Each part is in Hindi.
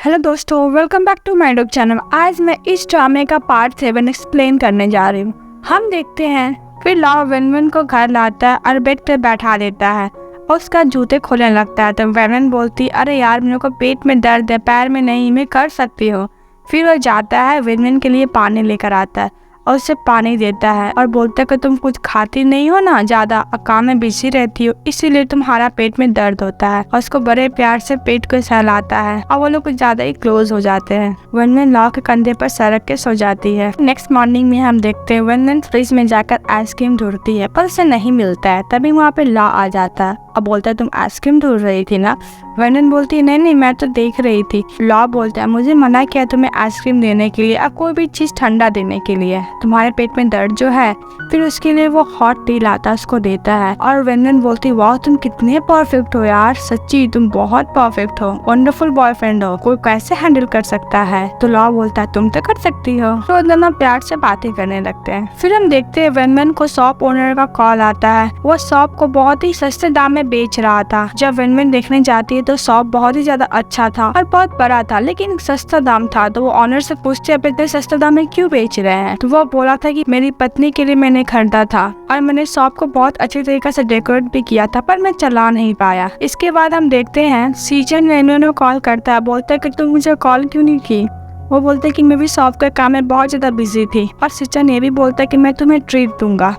हेलो दोस्तों, welcome back to my YouTube channel. आज मैं इस ड्रामे का पार्ट 7 एक्सप्लेन करने जा रही हूँ। हम देखते हैं फिर लॉ वेनवेन को घर लाता है और बेड पे बैठा देता है और उसका जूते खोलने लगता है। तो वेनवेन बोलती, अरे यार मेरे को पेट में दर्द है, पैर में नहीं, मैं कर सकती हूँ। फिर वो जाता है, वेनवेन के लिए पानी लेकर आता है और उसे पानी देता है और बोलता है कि तुम कुछ खाती नहीं हो ना, ज्यादा काम में बिजी रहती हो, इसीलिए तुम्हारा पेट में दर्द होता है। और उसको बड़े प्यार से पेट को सहलाता है और वो लोग कुछ ज्यादा ही क्लोज हो जाते हैं। वेनवेन लॉ के कंधे पर सरक के सो जाती है। नेक्स्ट मॉर्निंग में हम देखते हैं वेनवेन फ्रिज में जाकर आइसक्रीम ढूंढती है पर उसे नहीं मिलता है। तभी वहाँ पे लॉ आ जाता है और बोलता है, तुम आइसक्रीम ढूंढ रही थी ना? वेनवेन बोलती है, नहीं मैं तो देख रही थी। लॉ बोलता है, मुझे मना किया तुम्हें आइसक्रीम देने के लिए और कोई भी चीज ठंडा देने के लिए, तुम्हारे पेट में दर्द जो है। फिर उसके लिए वो हॉट टी लाता है, उसको देता है। और वेनवेन बोलती, वाह तुम कितने परफेक्ट हो यार, सच्ची तुम बहुत परफेक्ट हो, वंडरफुल बॉयफ्रेंड हो, कोई कैसे हैंडल कर सकता है? तो लॉ बोलता है, तुम तो कर सकती हो। तो दोनों प्यार से बातें करने लगते हैं। फिर हम देखते हैं वेनवेन को शॉप ओनर का कॉल आता है। वो शॉप को बहुत ही सस्ते दाम में बेच रहा था। जब वेनवेन देखने जाती है तो शॉप बहुत ही ज्यादा अच्छा था और बहुत बड़ा था, लेकिन सस्ता दाम था। तो वो ऑनर से पूछते हैं, इतने सस्ते दाम में क्यों बेच रहे हैं? तो वो बोला था कि मेरी पत्नी के लिए मैंने खरीदा था और मैंने शॉप को बहुत अच्छे तरीके से डेकोरेट भी किया था, पर मैं चला नहीं पाया। इसके बाद हम देखते हैं सीजन वेनवेन को कॉल करता है, बोलता है कि तुम मुझे कॉल क्यों नहीं की? वो बोलते हैं कि मैं भी शॉप के काम में बहुत ज्यादा बिजी थी। और सीजन ये भी बोलता है कि मैं तुम्हें ट्रीट दूंगा।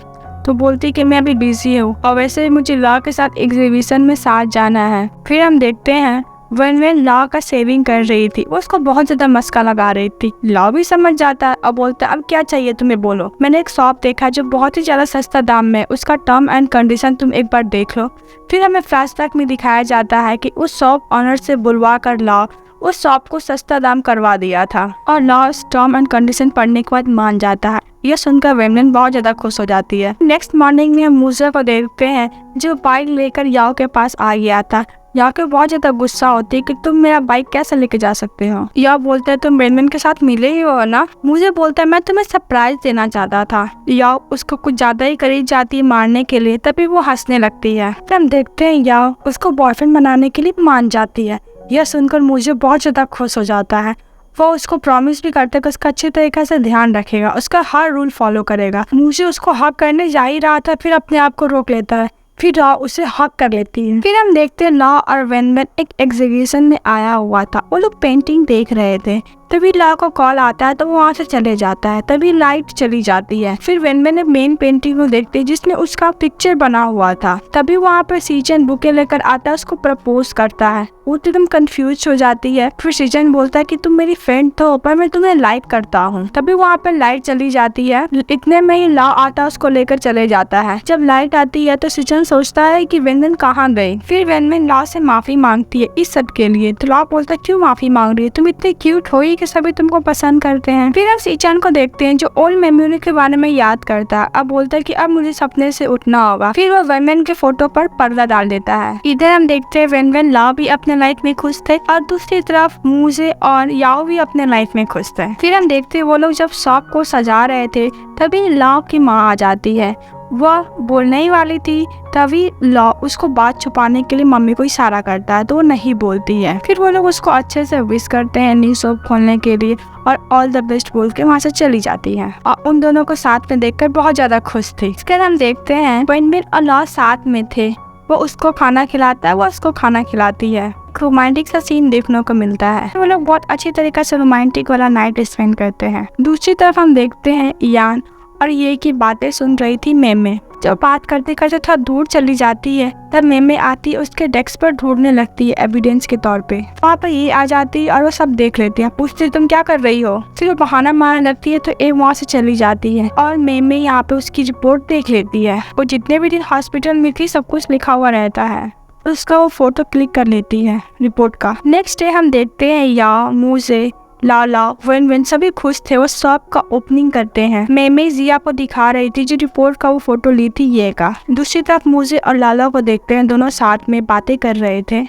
तो बोलती कि मैं अभी बिजी हूँ और वैसे मुझे लॉ के साथ एग्जीबिशन में साथ जाना है। फिर हम देखते हैं वेनवेन लॉ का सेविंग कर रही थी, वो उसको बहुत ज्यादा मस्का लगा रही थी। लॉ भी समझ जाता है और बोलता है, अब क्या चाहिए तुम्हें, बोलो। मैंने एक शॉप देखा जो बहुत ही ज्यादा सस्ता दाम में, उसका टर्म एंड कंडीशन तुम एक बार देख लो। फिर हमें फ्लैशबैक में दिखाया जाता है कि उस शॉप ऑनर से बुलवा कर लॉ उस शॉप को सस्ता दाम करवा दिया था और लॉ टर्म एंड कंडीशन पढ़ने के बाद मान जाता है। यह सुनकर वेनवेन बहुत ज्यादा खुश हो जाती है। नेक्स्ट मॉर्निंग में हम मूसा को देखते हैं जो बाइक लेकर याओ के पास आ गया था। याओ को बहुत ज्यादा गुस्सा होती है कि तुम मेरा बाइक कैसे लेके जा सकते हो? याओ बोलता है, तुम वेनवेन के साथ मिले ही हो ना? मुझे बोलता है, मैं तुम्हें सरप्राइज देना चाहता था। याओ उसको कुछ ज्यादा ही करीब जाती है मारने के लिए, तभी वो हंसने लगती है। फिर हम देखते हैं याओ उसको बॉयफ्रेंड बनाने के लिए मान जाती है। यह सुनकर मुझे बहुत ज्यादा खुश हो जाता है। वो उसको प्रॉमिस भी करता है कि उसका अच्छे तरीके से ध्यान रखेगा, उसका हर रूल फॉलो करेगा। मुझे उसको हक करने जा ही रहा था, फिर अपने आप को रोक लेता है। फिर लॉ उसे हक कर लेती है। फिर हम देखते हैं लॉ और वेनवेन एक एग्जीबिशन में आया हुआ था, वो लोग पेंटिंग देख रहे थे। तभी लॉ को कॉल आता है तो वो वहाँ से चले जाता है। तभी लाइट चली जाती है। फिर वेनवेन ने मेन पेंटिंग को देखते हैं जिसमें उसका पिक्चर बना हुआ था। तभी वहाँ पर सीजन बुके लेकर आता है, उसको प्रपोज करता है। वो एकदम कंफ्यूज हो जाती है। फिर सीजन बोलता है कि तुम मेरी फ्रेंड तो, पर मैं तुम्हें लाइक करता हूँ। तभी वहाँ पर लाइट चली जाती है। इतने में ही लॉ आता है, उसको लेकर चले जाता है। जब लाइट आती है तो सीजन सोचता है कि वेनवेन कहाँ गई। फिर वेनवेन लॉ से माफी मांगती है इस सब के लिए। तो लॉ बोलता है, क्यों माफी मांग रही है, तुम इतने क्यूट हो ही कि सभी तुमको पसंद करते हैं। फिर हम सीजन को देखते हैं जो ओल्ड मेमोरी के बारे में याद करता है। अब बोलता है कि अब मुझे सपने से उठना होगा। फिर वो वेनवेन के फोटो पर पर्दा डाल देता है। इधर हम देखते हैं वेनवेन लॉ भी अपने लाइफ में खुश थे और दूसरी तरफ मूजे और याओ भी अपने लाइफ में खुश थे। फिर हम देखते हैं वो लोग जब शॉप को सजा रहे थे तभी लॉ की माँ आ जाती है। वह बोलने ही वाली थी, तभी लॉ उसको बात छुपाने के लिए मम्मी को इशारा करता है तो वो नहीं बोलती है। फिर वो लोग उसको अच्छे से विश करते हैं न्यू शॉप खोलने के लिए और ऑल द बेस्ट बोल के वहाँ से चली जाती है। और उन दोनों को साथ में देखकर बहुत ज्यादा खुश थी। इसके बाद हम देखते हैं वेनवेन और लॉ साथ में थे। वो उसको खाना खिलाता है, वो उसको खाना खिलाती है। रोमांटिक सा सीन देखने को मिलता है। वो लोग बहुत अच्छी तरीके से रोमांटिक वाला नाइट स्पेंड करते हैं। दूसरी तरफ हम देखते हैं यान और ये की बातें सुन रही थी मेमे। जब बात करते करते थोड़ा दूर चली जाती है तब मेमे आती है, उसके डेस्क पर ढूंढने लगती है एविडेंस के तौर पे। वहाँ पर ये आ जाती है और वो सब देख लेती है। पूछती है, तुम क्या कर रही हो? फिर वो बहाना मारने लगती है तो एक वहाँ से चली जाती है और मेमे यहाँ पे उसकी रिपोर्ट देख लेती है। वो जितने भी दिन हॉस्पिटल में थी सब कुछ लिखा हुआ रहता है। उसका वो फोटो क्लिक कर लेती है रिपोर्ट का। नेक्स्ट डे हम देखते हैं याओ, मूजे, लाला, वेनवेन सभी खुश थे। वो शॉप का ओपनिंग करते हैं। मेमे जिया को दिखा रही थी जो रिपोर्ट का वो फोटो ली थी ये का। दूसरी तरफ मूजे और लाला को देखते हैं, दोनों साथ में बातें कर रहे थे।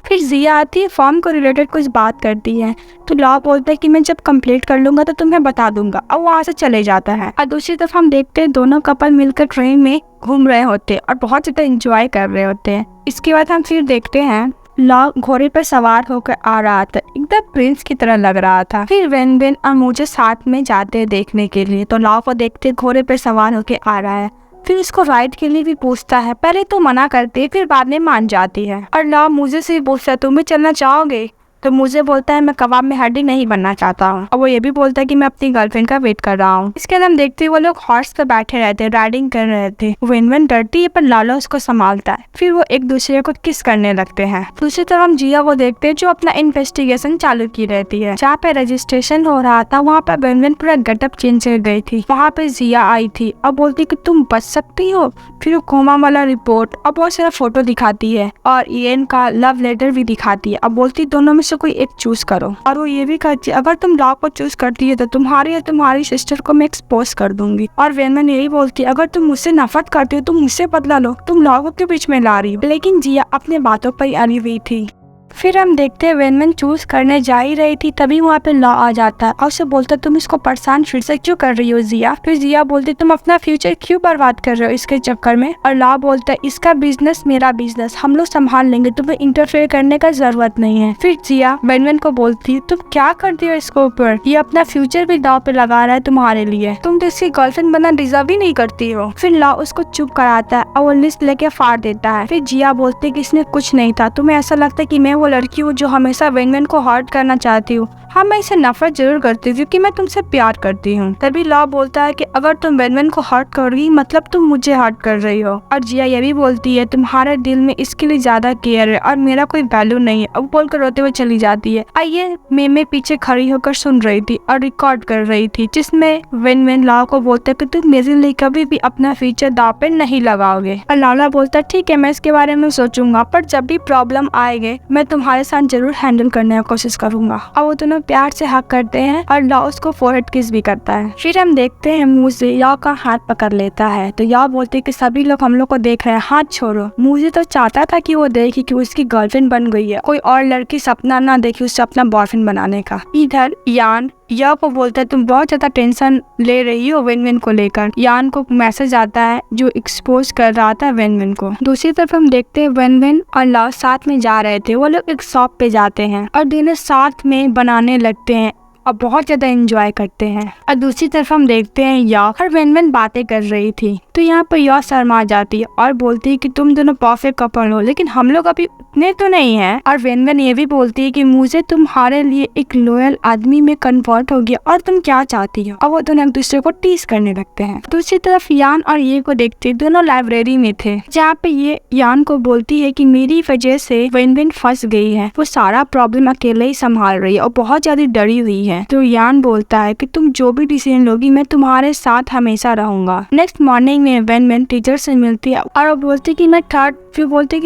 फिर जिया आती है, फॉर्म को रिलेटेड कुछ बात करती है तो लॉ बोलता है कि मैं जब कंप्लीट कर लूंगा तो तुम्हें बता दूंगा। अब वहाँ से चले जाता है। और दूसरी तरफ हम देखते हैं दोनों कपल मिलकर ट्रेन में घूम रहे होते और बहुत ज्यादा एंजॉय कर रहे होते हैं। इसके बाद हम फिर देखते हैं लॉ घोड़े पर सवार होकर आ रहा था, एकदम प्रिंस की तरह लग रहा था। फिर वेन और मुझे साथ में जाते हैं देखने के लिए, तो लॉ को देखते घोड़े पर सवार होकर आ रहा है। फिर उसको राइड के लिए भी पूछता है, पहले तो मना करती है, फिर बाद में मान जाती है। और लॉ मुझे से पूछता है, तुम भी चलना चाहोगे? तो मुझे बोलता है मैं कबाब में हड्डी नहीं बनना चाहता हूँ। और वो ये भी बोलता है कि मैं अपनी गर्लफ्रेंड का वेट कर रहा हूँ। इसके बाद हम देखते हैं वो लोग हॉर्स पे बैठे रहते हैं, राइडिंग कर रहे थे। वेन डरती है पर लाला उसको संभालता है। फिर वो एक दूसरे को किस करने लगते हैं। दूसरी तरफ हम जिया को देखते हैं जो अपना इन्वेस्टिगेशन चालू की रहती है। जहाँ पे रजिस्ट्रेशन हो रहा था वहाँ पे वेन पूरा गेटअप चेंज कर गई थी। वहाँ पे जिया आई थी और बोलती कि तुम बच सकती हो। फिर वो कोमा वाला रिपोर्ट और बहुत सारा फोटो दिखाती है और इयन का लव लेटर भी दिखाती है। अब बोलती दोनों में से कोई एक चूज करो। और वो ये भी कहती है अगर तुम लॉ को चूज करती है तो तुम्हारी या तुम्हारी सिस्टर को मैं एक्सपोज कर दूंगी। और वेन यही बोलती है अगर तुम मुझसे नफरत करती हो तुम मुझसे बदला लो, तुम लॉ को के बीच में ला रही हो। लेकिन जिया अपने बातों पर ही अड़ी हुई थी। फिर हम देखते हैं वेन चूज करने जा ही रही थी, तभी वहाँ पे लॉ आ जाता है और उसे बोलता है तुम इसको परेशान फिर से क्यों कर रही हो जिया। फिर जिया बोलती तुम अपना फ्यूचर क्यों बर्बाद कर रहे हो इसके चक्कर में। और लॉ बोलता है इसका बिजनेस मेरा बिजनेस, हम लोग संभाल लेंगे, तुम्हें इंटरफेयर करने का जरूरत नहीं है। फिर जिया वेन को बोलती तुम क्या करती हो इसके ऊपर, ये अपना फ्यूचर भी दाव पे लगा रहा है तुम्हारे लिए, तुम तो इसकी गर्लफ्रेंड बनना डिजर्व ही नहीं करती हो। फिर लॉ उसको चुप कराता है और वो लिस्ट लेके फाड़ देता है। फिर जिया बोलती है कि इसमें कुछ नहीं था, तुम्हें ऐसा लगता है कि मैं वो लड़की हूँ जो हमेशा वेन को हर्ट करना चाहती हूँ। हाँ मैं इसे नफरत जरूर करती हूँ क्योंकि मैं तुमसे प्यार करती हूँ। तभी लॉ बोलता है कि अगर तुम वेन को हर्ट करोगी मतलब तुम मुझे हर्ट कर रही हो। और जिया ये भी बोलती है तुम्हारे दिल में इसके लिए ज्यादा केयर है और मेरा कोई वैल्यू नहीं है। अब बोलकर रोते हुए चली जाती है। आइए मैं पीछे खड़ी होकर सुन रही थी और रिकॉर्ड कर रही थी जिसमें वेन लॉ को बोलता है कि तुम मेरे लिए कभी भी अपना फ्यूचर दाव पे नहीं लगाओगे। और लॉला बोलता है ठीक है मैं इसके बारे में सोचूंगा, पर जब भी प्रॉब्लम आएगी मैं तुम्हारे साथ जरूर हैंडल करने की कोशिश करूंगा। और वो दोनों प्यार से हक करते हैं और लॉ उसको फोरहेड किस भी करता है। फिर हम देखते हैं मुझे लॉ का हाथ पकड़ लेता है, तो लॉ बोलते हैं कि सभी लोग हम लोग को देख रहे हैं, हाथ छोड़ो। मुझे तो चाहता था कि वो देखे कि उसकी गर्लफ्रेंड बन गई है, कोई और लड़की सपना ना देखे उससे अपना बॉयफ्रेंड बनाने का। इधर यान या को बोलता है तुम बहुत ज्यादा टेंशन ले रही हो वेन को लेकर। यान को मैसेज आता है जो एक्सपोज कर रहा था वेन को। दूसरी तरफ हम देखते हैं वेन और लॉ साथ में जा रहे थे। वो लोग एक शॉप पे जाते हैं और डिनर साथ में बनाने लगते हैं और बहुत ज्यादा एंजॉय करते हैं। और दूसरी तरफ हम देखते हैं या और वेन बातें कर रही थी, तो यहाँ पर या शर्मा जाती है और बोलती है कि तुम दोनों परफेक्ट कपल हो लेकिन हम लोग अभी उतने तो नहीं है। और वेन ये भी बोलती है कि मुझे तुम्हारे लिए एक लॉयल आदमी में कन्वर्ट हो गया और तुम क्या चाहती हो। और वो दोनों एक दूसरे को टीज करने लगते हैं। दूसरी तरफ यान और ये को देखते दोनों लाइब्रेरी में थे, जहाँ पे ये यान को बोलती है कि मेरी वजह से वेन फंस गई है, वो सारा प्रॉब्लम अकेले ही संभाल रही है और बहुत ज्यादा डरी हुई है। तो यान बोलता है कि तुम जो भी डिसीजन लोगी मैं तुम्हारे साथ हमेशा रहूंगा। नेक्स्ट मॉर्निंग में वेन टीचर से मिलती है और वो बोलती कि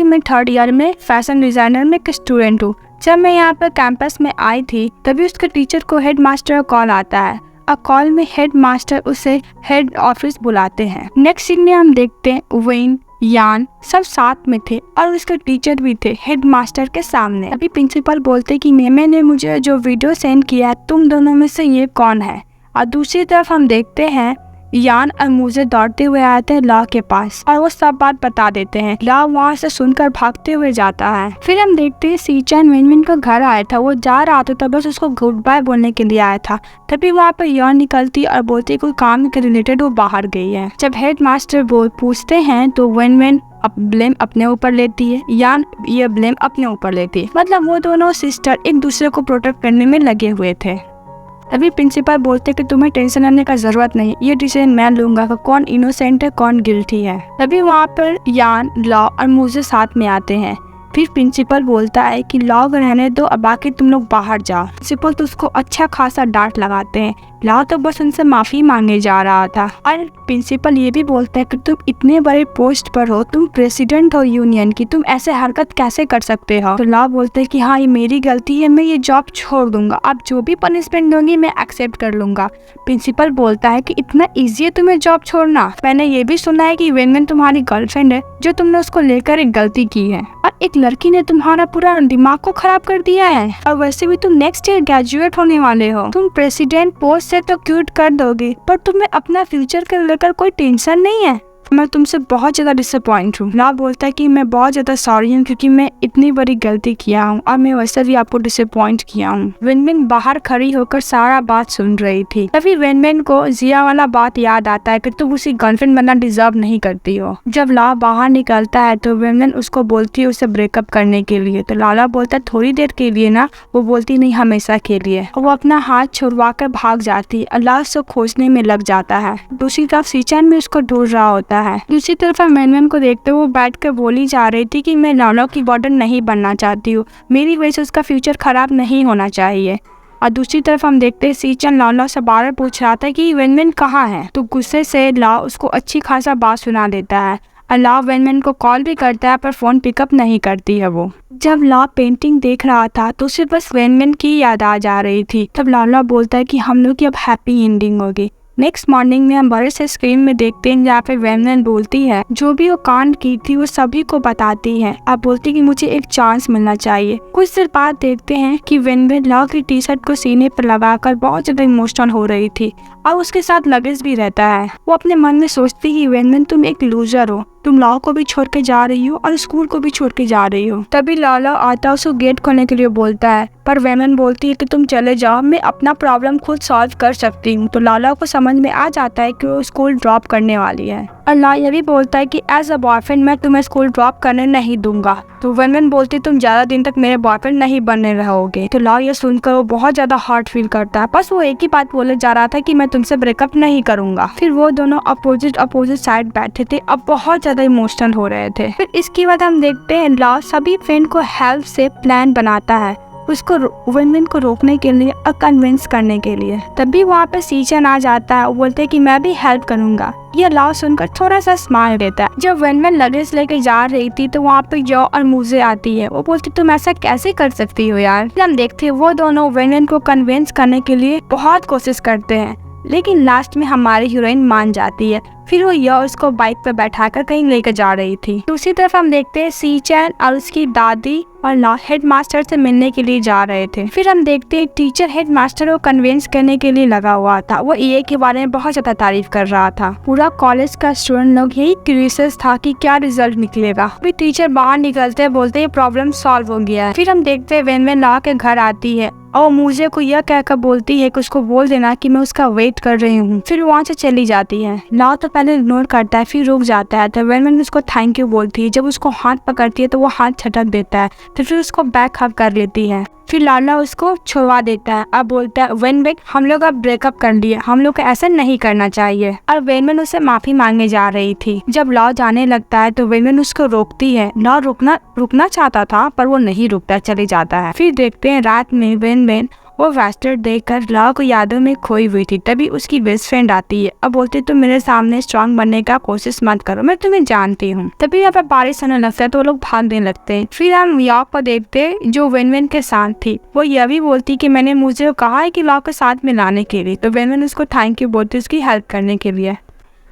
मैं थर्ड ईयर में फैशन डिजाइनर में एक स्टूडेंट हूँ। जब मैं यहाँ पर कैंपस में आई थी तभी उसके टीचर को हेड मास्टर का कॉल आता है और कॉल में हेड मास्टर उसे हेड ऑफिस बुलाते हैं। नेक्स्ट सीन में हम देखते हैं वेन यान सब साथ में थे और उसके टीचर भी थे हेड मास्टर के सामने। अभी प्रिंसिपल बोलते कि मैम ने मुझे जो वीडियो सेंड किया है तुम दोनों में से ये कौन है। और दूसरी तरफ हम देखते हैं यान और मुझे दौड़ते हुए आते हैं लॉ के पास और वो सब बात बता देते हैं। लॉ वहाँ से सुनकर भागते हुए जाता है। फिर हम देखते हैं सीचैन वेन का घर आया था, वो जा रहा था तब बस उसको गुड बाय बोलने के लिए आया था। तभी वहाँ पर यान निकलती और बोलती कोई काम के रिलेटेड वो बाहर गई है। जब हेड मास्टर पूछते हैं तो वेन अब ब्लेम अपने ऊपर लेती है, यान ये ब्लेम अपने ऊपर लेती है। मतलब वो दोनों सिस्टर एक दूसरे को प्रोटेक्ट करने में लगे हुए थे। तभी प्रिंसिपल बोलते कि तुम्हें टेंशन लेने का जरूरत नहीं, ये डिसीजन मैं लूंगा कि कौन इनोसेंट है कौन गिल्टी है। तभी वहाँ पर यान लॉ और मुझे साथ में आते हैं। फिर प्रिंसिपल बोलता है कि लॉ रहने दो और बाकी तुम लोग बाहर जाओ। प्रिंसिपल तो उसको अच्छा खासा डांट लगाते हैं। लॉ तो बस उनसे माफी मांगे जा रहा था। और प्रिंसिपल ये भी बोलता है कि तुम इतने बड़े पोस्ट पर हो, तुम प्रेसिडेंट हो यूनियन की, तुम ऐसे हरकत कैसे कर सकते हो। तो लॉ बोलते है कि हाँ ये मेरी गलती है, मैं ये जॉब छोड़ दूंगा, आप जो भी पनिशमेंट दोगी मैं एक्सेप्ट कर लूंगा। प्रिंसिपल बोलता है कि इतना ईजी है तुम्हें जॉब छोड़ना, मैंने ये भी सुना है कि वेन तुम्हारी गर्लफ्रेंड है जो तुमने उसको लेकर एक गलती की है और एक लड़की ने तुम्हारा पूरा दिमाग को खराब कर दिया है। और वैसे भी तुम नेक्स्ट ईयर ग्रेजुएट होने वाले हो, तुम प्रेसिडेंट पोस्ट से तो क्विट कर दोगे पर तुम्हें अपना फ्यूचर को लेकर कोई टेंशन नहीं है। मैं तुमसे बहुत ज़्यादा डिसअपॉइंट हूँ। ला बोलता है कि मैं बहुत ज़्यादा सॉरी हूँ क्योंकि मैं इतनी बड़ी गलती किया हूँ और मैं वैसे भी आपको डिसअपॉइंट किया हूँ। विनविन बाहर खड़ी होकर सारा बात सुन रही थी। तभी विनविन को जिया वाला बात याद आता है कि तुम उसी गर्लफ्रेंड बनना डिजर्व नहीं करती हो। जब ला बाहर निकलता है तो विनविन उसको बोलती है उसे ब्रेकअप करने के लिए। तो लाला बोलता है थोड़ी देर के लिए ना, वो बोलती नहीं हमेशा के लिए। वो अपना हाथ छुड़वा कर भाग जाती है। अल्लाह उसको खोजने में लग जाता है। दूसरी तरफ सीचन भी उसको ढूंढ रहा होता है। दूसरी तरफ विनविन को देखते हुए वो बैठ कर बोली जा रही थी कि मैं लाला की वार्डन नहीं बनना चाहती हूँ, मेरी वजह से उसका फ्यूचर खराब नहीं होना चाहिए। और दूसरी तरफ हम देखते हैं सीचन लाला से बार पूछ रहा था कि विनविन कहाँ है। तो गुस्से से ला उसको अच्छी खासा बात सुना देता है। ला विनविन को कॉल भी करता है पर फोन पिकअप नहीं करती है वो। जब ला पेंटिंग देख रहा था तो उसे बस विनविन की याद आ जा रही थी। तब लाला बोलता है कि हम लोग की अब हैप्पी एंडिंग होगी। नेक्स्ट मॉर्निंग में हम बड़े से स्क्रीन में देखते हैं जहाँ पे विनविन बोलती है जो भी वो कांड की थी वो सभी को बताती है। अब बोलती कि मुझे एक चांस मिलना चाहिए। कुछ देर बाद देखते हैं कि विनविन ला की टी शर्ट को सीने पर लगाकर बहुत ज्यादा इमोशनल हो रही थी और उसके साथ लगेज भी रहता है। वो अपने मन में सोचती कि विनविन तुम एक लूजर हो, तुम लॉ को भी छोड़ के जा रही हो और स्कूल को भी छोड़ के जा रही हो। तभी लाला आता उसको गेट खोलने के लिए बोलता है पर विनविन बोलती है कि तुम चले जाओ, मैं अपना प्रॉब्लम खुद सॉल्व कर सकती हूँ। तो लाला को समझ में आ जाता है कि वो स्कूल ड्रॉप करने वाली है और ला ये भी बोलता है कि एज अ बॉयफ्रेंड मैं तुम्हें स्कूल ड्रॉप करने नहीं दूंगा। तो विनविन बोलती तुम ज्यादा दिन तक मेरे बॉयफ्रेंड नहीं बनने रहोगे। तो ला ये सुनकर वो बहुत ज्यादा हार्ट फील करता है। बस वो एक ही बात बोले जा रहा था कि मैं तुमसे ब्रेकअप नहीं करूंगा। फिर वो दोनों अपोजिट साइड बैठे थे, अब बहुत ज्यादा इमोशनल हो रहे थे। फिर इसके बाद हम देखते हैं ला सभी फ्रेंड को हेल्प से प्लान बनाता है उसको विनविन को रोकने के लिए और कन्विंस करने के लिए। तभी वहाँ पे सीचन आ जाता है। वो बोलते हैं कि मैं भी हेल्प करूंगा। ये ला सुनकर थोड़ा सा स्माइल देता है। जब विनविन लगेज लेके जा रही थी तो वहाँ पे जो और मुझे आती है। वो बोलती तुम ऐसा कैसे कर सकती हो यार। हम देखते हैं वो दोनों विनविन को कन्विंस करने के लिए बहुत कोशिश करते हैं लेकिन लास्ट में हमारी हीरोइन मान जाती है। फिर वो यह उसको बाइक पर बैठाकर कहीं लेकर जा रही थी। दूसरी तरफ हम देखते हैं सीचन और उसकी दादी और ला हेडमास्टर से मिलने के लिए जा रहे थे। फिर हम देखते हैं टीचर हेडमास्टर को कन्विंस करने के लिए लगा हुआ था। वो ईए के बारे में बहुत ज्यादा तारीफ कर रहा था। पूरा कॉलेज का स्टूडेंट लोग यही क्यूरियस था कि क्या रिजल्ट निकलेगा। फिर टीचर बाहर निकलते बोलते प्रॉब्लम सॉल्व हो गया है। फिर हम देखते हैं विनविन ला के घर आती है और मुझे को यह कहकर बोलती है कि उसको बोल देना कि मैं उसका वेट कर रही हूँ। फिर वहाँ से चली जाती है। ला तो पहले इग्नोर करता है फिर रुक जाता है। तो विनविन उसको थैंक यू बोलती है। जब उसको हाथ पकड़ती है तो वो हाथ झटक देता है। तो फिर उसको बैक हग कर लेती है। फिर लाला उसको छुड़वा देता है। अब बोलता है विनविन हम लोग अब ब्रेकअप कर लिए, हम लोग को ऐसा नहीं करना चाहिए। और विनविन उससे माफी मांगने जा रही थी। जब ला जाने लगता है तो विनविन उसको रोकती है। ला रुकना चाहता था पर वो नहीं रुकता, चले जाता है। फिर देखते हैं रात में विनविन वो वेस्टर्न देखकर ला को यादों में खोई हुई थी। तभी उसकी बेस्ट फ्रेंड आती है और बोलती तुम मेरे सामने स्ट्रांग बनने का कोशिश मत करो, मैं तुम्हें जानती हूँ। तभी यहाँ पे बारिश होने लगता है तो वो लोग भागने लगते हैं। फिर हम यॉक को देखते जो विनविन के साथ थी। वो यह भी बोलती कि मैंने मुझे कहा है कि ला को साथ में लाने के लिए। तो विनविन उसको थैंक यू बोलती उसकी हेल्प करने के लिए।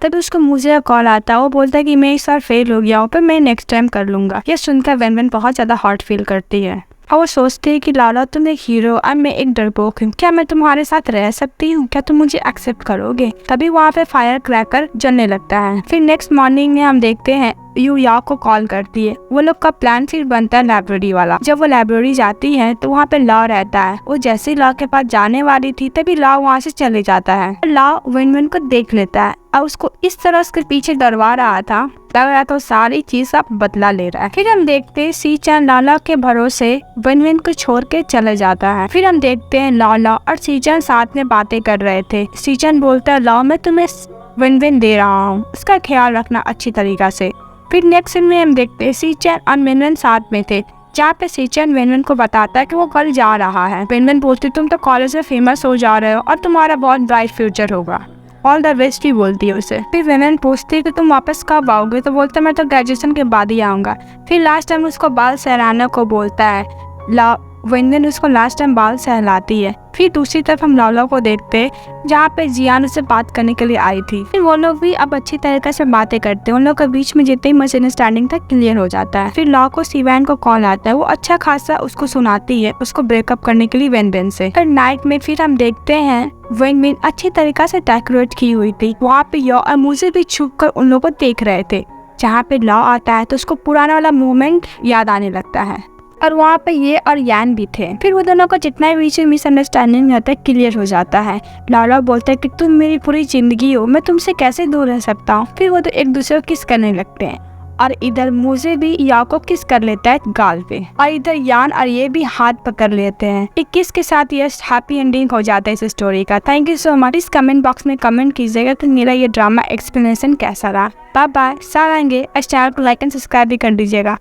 तभी उसको मुझे कॉल आता है। वो बोलता है कि मैं इस बार फेल हो गया हूँ पर मैं नेक्स्ट टाइम कर लूंगा। ये सुनकर विनविन बहुत ज्यादा हॉट फील करती है और वो सोचते हैं कि लाला तुम एक हीरो और मैं एक डरपोक हूँ, क्या मैं तुम्हारे साथ रह सकती हूँ, क्या तुम मुझे एक्सेप्ट करोगे। तभी वहाँ पे फायर क्रैकर जलने लगता है। फिर नेक्स्ट मॉर्निंग में हम देखते हैं यू या को कॉल करती है। वो लोग का प्लान फिर बनता है लाइब्रेरी वाला। जब वो लाइब्रेरी जाती है तो वहाँ पे लॉ रहता है। वो जैसे ही लॉ के पास जाने वाली थी तभी लॉ वहाँ से चले जाता है। लॉ विनविन को देख लेता है और उसको इस तरह उसके पीछे डरवा रहा था, लग रहा था सारी चीज अब बदला ले रहा है। फिर हम देखते हैं सीचन लाला के भरोसे विनविन को छोड़ के चले जाता है। फिर हम देखते हैं लाला और सीचन साथ में बातें कर रहे थे। सीचन बोलता है लॉ मैं तुम्हें विनविन दे रहा हूँ, उसका ख्याल रखना अच्छी तरीका से। फिर नेक्स्ट सीन में हम देखते हैं सीचन और विनविन साथ में थे, जहाँ पे सीचन विनविन को बताता है कि वो कल जा रहा है। विनविन बोलती तुम तो कॉलेज में फेमस हो जा रहे हो और तुम्हारा बहुत ब्राइट फ्यूचर होगा, ऑल द बेस्ट भी बोलती है उसे। फिर विनविन पूछती है कि तुम वापस कब आओगे। तो बोलता है मैं तो ग्रेजुएशन के बाद ही आऊँगा। फिर लास्ट टाइम उसको बाल सहराना को बोलता है वेनवेन उसको लास्ट टाइम बाल सहलाती है। फिर दूसरी तरफ हम लाला को देखते हैं जहाँ पे जियान उससे बात करने के लिए आई थी। फिर वो लोग भी अब अच्छी तरीके से बातें करते हैं। उन लोग के बीच में जितनी मिसअंडरस्टैंडिंग था क्लियर हो जाता है। फिर लॉ को सिवैन को कॉल आता है, वो अच्छा खासा उसको सुनाती है उसको ब्रेकअप करने के लिए वेनवेन से। फिर नाइट में फिर हम देखते हैं वेनवेन अच्छी तरीके से डेकोरेट की हुई थी। वहाँ पे यो और मुझे भी छुप कर उन लोगों को देख रहे थे। जहाँ पे लॉ आता है तो उसको पुराना वाला मोमेंट याद आने लगता है और वहाँ पे ये और यान भी थे। फिर वो दोनों को जितना भी मिसअंडरस्टैंडिंग रहता है क्लियर हो जाता है। लाला बोलता है कि तुम मेरी पूरी जिंदगी हो, मैं तुमसे कैसे दूर रह सकता हूँ। फिर वो तो एक दूसरे को किस करने लगते हैं और इधर मुझे भी या को किस कर लेता है गाल पे, और इधर यान और ये भी हाथ पकड़ लेते हैं। एक किस के साथ ये हैप्पी एंडिंग हो जाता है इस स्टोरी का। Thank you so much. इस कमेंट बॉक्स में कमेंट कीजिएगा कि मेरा ये ड्रामा एक्सप्लेनेशन कैसा रहा। Bye bye. साथ आएंगे। इस चैनल को लाइक एंड सब्सक्राइब भी कर दीजिएगा।